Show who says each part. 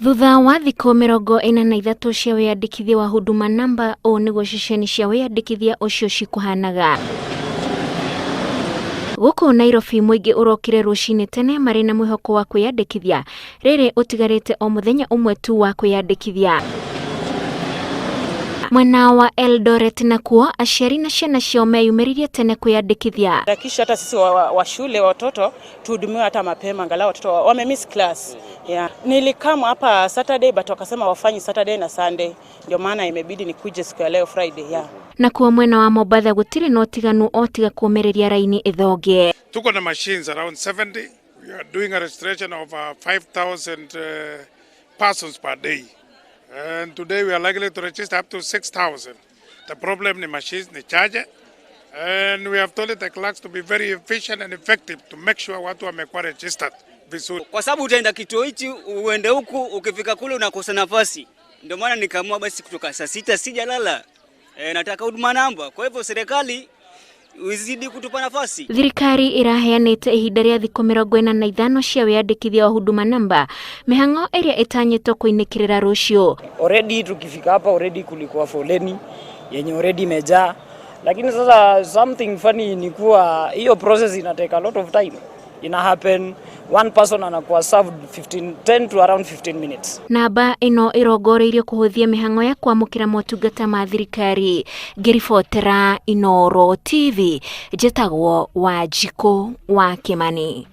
Speaker 1: Thutha wa thikũ 43 cia wiyandikithia wa Huduma Namba, o nĩguo ceceni cia wiyandikithia ũcio cikuhanaga. Gũkũ Nairobi muingi ũrokire rũcinĩ tene marĩ na mwĩhoko wa kwiyandikithia, rĩrĩ ũtigarĩte o muthenya ũmwe tu wa kwiyandikithia. Mwena wa Eldoret nakuo aciari na ciana ciao meyumiritie tene kwiyandikithia.
Speaker 2: Kisha hata sisi wa shule watoto tuhudumiwe hata mapema, angalau watoto wamemiss class. Yeah. Nilikama hapa Saturday but wakasema wafanyi Saturday na Sunday. Ndio maana imebidi nikuje siku ya leo Friday. Yeah.
Speaker 1: Nakuo mwena wa Mombasa gutiri no tiganu o tiga kuomereria raini ithoge.
Speaker 3: Tuko na machines around 70. We are doing a registration of 5,000 persons per day. And today we are likely to register up to 6,000. The problem in machines is charge. And we have told the clerks to be very efficient and effective to make sure watu wamekuwa registered vizuri.
Speaker 4: Kwa sababu utaenda kituo hichi uende huku, ukifika kule unakosa nafasi. Ndio maana nikaamua basi kutoka saa 6 sijalala. Nataka Huduma Namba. Kwa hivyo serikali uzidi kutupa nafasi.
Speaker 1: Thirikari iraheanite ihinda rĩa thikũ 45 cia wiyandikithia wa Huduma Namba, mĩhang'o ĩrĩa ĩtanyĩtwo kũinĩkĩrĩra rũciũ.
Speaker 5: Already tukifika hapa already kulikuwa foleni yenye already imejaa, lakini sasa something funny ni kuwa hiyo process ina take a lot of time. Ina happen one person anakuwa served 10 to around 15 minutes.
Speaker 1: Namba ino irongoreirio kuhuthia mĩhang'o ya kwamũkĩra motungata ma thirikari. Ngĩribotera Inooro TV, njĩtagwo Wanjikũ wa Kimani.